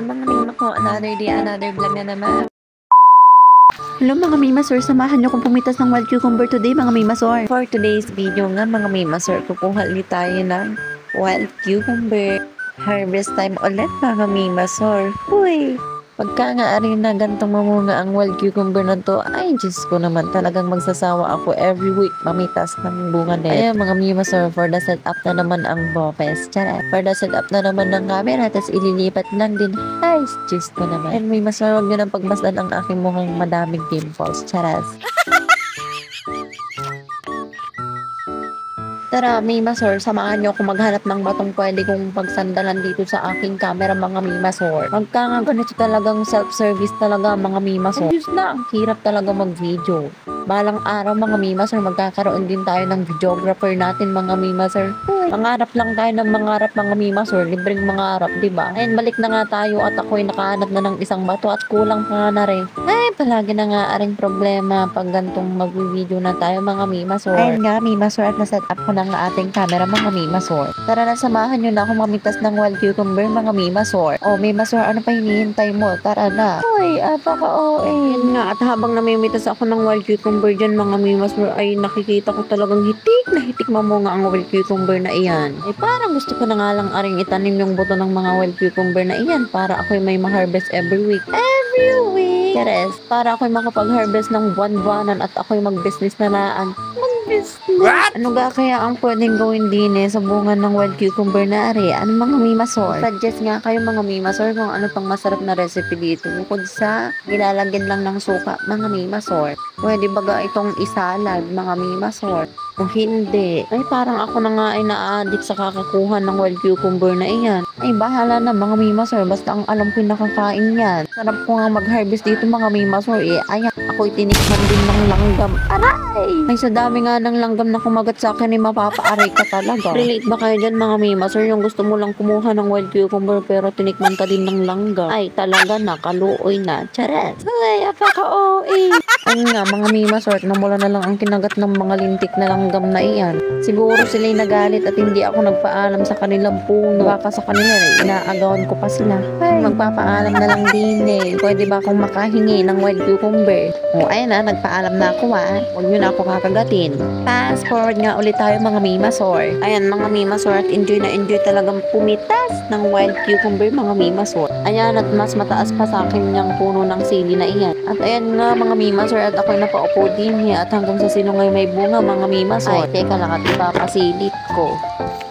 Ayan mga mima ko, another day, another vlog na naman. Hello mga Mimasor, samahan niyo kung pumitas ng wild cucumber today mga Mimasor. For today's video nga mga mimasor, kukuha ulit tayo ng wild cucumber. Harvest time ulit mga mimasor. Uy! Pagka nga rin na gantong mamunga ang wild cucumber na to, ay Diyos ko naman, talagang magsasawa ako every week mamitas ng bunga net. Ayan mga mimasor, for the setup na naman ang bopes. Tara, for the setup na naman ng camera, tapos ililipat lang din. Ay Diyos ko naman. And mimasor, huwag nyo nang pagmasdan ang aking mukhang madaming dimples. Charas. Tara, mimasor, samahan nyo ako maghanap ng batong pwede kong pagsandalan dito sa aking camera, mga mimasor. Pagka nga ganito talagang self-service talaga, mga mimasor. Ayos na, ang hirap talaga mag-video. Balang araw, mga mimasor, magkakaroon din tayo ng videographer natin, mga mimasor. Mangarap lang tayo ng mangarap, mga mimasor. Libreng mangarap, diba? Ayun, balik na nga tayo at ako'y nakahanap na ng isang bato at kulang pa na rin. Ay, palagi na nga aring problema pag gantong mag-video na tayo, mga mimasor. Ayun nga, mimasor, at naset up ko na nga ating camera, mga mimasor. Tara na, samahan nyo na ako mamitas ng wild cucumber, mga mimasor. O, mimasor, ano pa hinihintay mo? Tara na. Uy, apaka-OA. Yan nga, at habang namimitas ako ng wild cucumber dyan, mga mimasor, ay nakikita ko talagang hitik na hitik mamunga ang wild cucumber na iyan. Ay, parang gusto ko na nga lang aring itanim yung buto ng mga wild cucumber na iyan para ako'y may ma-harvest every week. Every week! Teres, para ako'y makapag-harvest ng buwan-buwanan at ako'y mag-business na laan. What? Ano ga kaya ang pwedeng gawin din sa bunga ng wild cucumber na ari? Ano mga mimasor? Suggest nga kayo mga mimasor kung ano pang masarap na recipe dito. Bukod sa nilalagyan lang ng suka, mga mimasor. Pwede baga itong isalad, mga mimasor. Kung hindi, ay parang ako na nga ay na-addict sa kakakuha ng wild cucumber na iyan. Ay bahala na mga mimasor, basta ang alam ko nakakain yan. Sarap ko nga mag-harvest dito mga mimasor Ayan, ako'y tinikman din ng langgam. Aray! Ay sa dami nga ng langgam na kumagat sa akin ay mapapaaray ka talaga. Relate ba kayo dyan mga mimasor, yung gusto mo lang kumuha ng wild cucumber pero tinikman ka din ng langgam? Ay talaga na, kaluoy na. Charet! Ay, apaka-OA! Ay nga mga mimasor, namula na lang ang kinagat ng mga lintik na langgam na iyan. Siguro sila'y nagalit at hindi ako nagpaalam sa kanilang puno. Baka sa kanila inaagawan ko pa sila. Ay, magpapaalam na lang din Pwede ba akong makahingi ng wild cucumber? O ayan na, nagpaalam na ako Huwag nyo na ako kakagatin. Fast forward nga ulit tayo mga mimasor. Ayan mga mimasor, at enjoy na enjoy talagang pumitas ng wild cucumber mga mimasor. Ayan, at mas mataas pa sa akin yung puno ng sili na iyan. At ayan nga mga mimasor, at ako'y napaupo din at hanggang sa sinungay may bunga mga mimasor. Ay, teka lang at ipapasilip ko.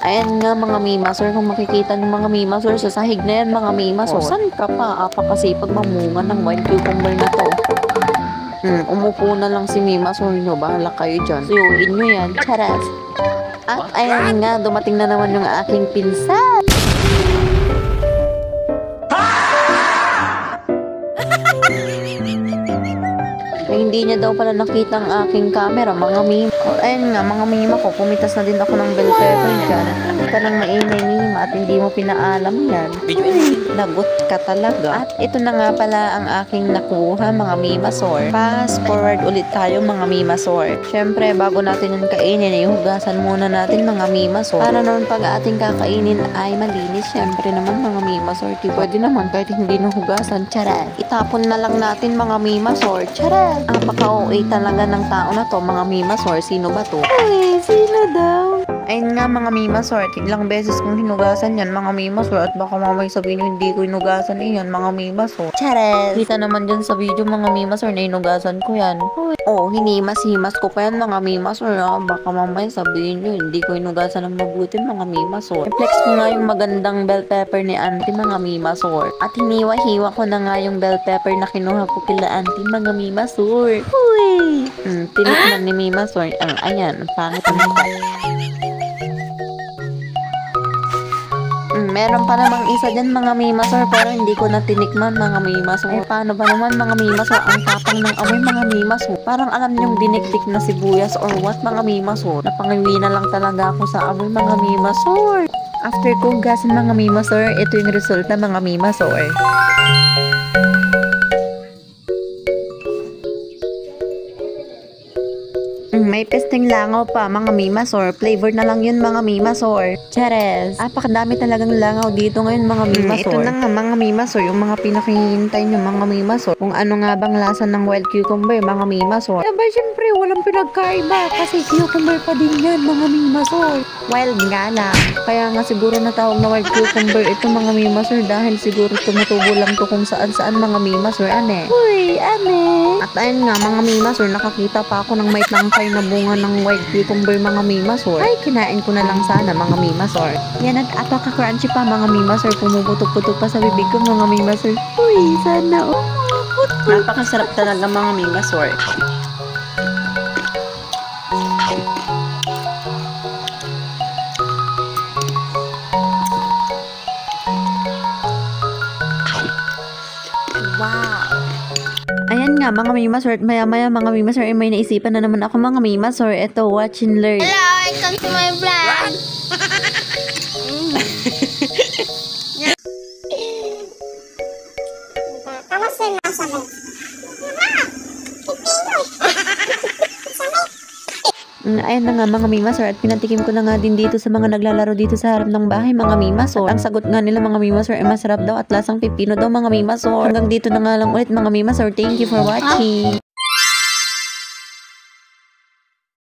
Ayan nga mga mimasor, kung makikita ng mga mimasor sa sahig na yan mga mimasor. Saan ka pa? Apakasipag mamunga ng wild cucumber na to. Umupo na lang si mimasor nyo. Bahala kayo dyan. Suyuin nyo yan. Charas. At ayan nga, dumating na naman yung aking pinsan. Hindi niya daw pala nakita ang aking camera, mga mima. Ayun nga, mga mima ko, pumitas na din ako ng bell pepper dyan. Hindi ka nang maingay mima at hindi mo pinaalam yan. Uy, lagot ka talaga. At ito na nga pala ang aking nakuha, mga mimasor. Fast forward ulit tayo, mga mimasor. Siyempre, bago natin yung kainin, ihugasan muna natin, mga mimasor. Para naman pag ating kakainin ay malinis. Siyempre naman, mga mimasor, pwede naman kahit hindi nahugasan. Charan. Itapon na lang natin, mga mimasor. Charan. Apaka-OA talaga ng tao na to, mga mimasor. Sino ba to? Ay, sino daw? Ayun nga mga mimasor, ilang beses kong hinugasan yan mga mimasor, at baka mamay sabihin nyo hindi ko hinugasan yan mga mimasor. Chares! Kita naman dyan sa video mga mimasor na hinugasan ko yan. Oh, hinimas-himas ko pa yan mga mimasor. Baka mamay sabihin nyo hindi ko hinugasan ng mabuti mga mimasor. I-flex ko nga yung magandang bell pepper ni auntie mga mimasor. At hiniwa-hiwa ko na nga yung bell pepper na kinuha ko kila auntie mga mimasor. Uy! Tinikman ni mimasor. Ayan, pangit ang mukha. Meron pa namang isa dyan mga mimasor pero hindi ko na tinikman mga mimasor. Paano ba naman mga mimasor? Ang tapang ng amoy mga mimasor. Parang alam niyong dinikdik na sibuyas or what mga mimasor. Napangiwi na lang talaga ako sa amoy mga mimasor. After kong gasin mga mimasor, ito yung resulta mga mimasor. May ting langaw pa, mga mimasor. Flavor na lang yun, mga mimasor. Cheres. Apakadami talagang langaw dito ngayon, mga mimasor. Ito na nga, mga mimasor, yung mga pinakihintay nyo, mga mimasor. Kung ano nga bang lasa ng wild cucumber, mga mimasor. Aba, syempre, walang pinagkaiba kasi cucumber pa din yan, mga mimasor. Wild nga lang. Kaya nga siguro natawag na wild cucumber ito, mga mimasor, dahil siguro tumutubo lang to kung saan-saan, mga mimasor. Ane? Uy, ane? At ayun nga, mga mimasor, nakakita pa ako ng may tangkay na bunga ng wild cucumber, mga mimasor. Ay, kinain ko na lang sana, mga mimasor. Yan at apaka-crunchy pa, mga mimasor. Pumuputok-putok pa sa bibig ko, mga mimasor. Uy, sana napakasarap talaga, mga mimasor. Wow! Ayan nga, mga mimasor, at maya-maya, mga mimasor, may naisipan na naman ako, mga mimasor. Ito, watch and learn. Hello, welcome to my vlog. Kamusta na sa vlog? Ayan na nga, mga mimasor, at pinatikim ko na nga din dito sa mga naglalaro dito sa harap ng bahay, mga mimasor. At ang sagot nga nila, mga mimasor, ay masarap daw at lasang pipino daw, mga mimasor. Hanggang dito na nga lang ulit, mga mimasor. Thank you for watching.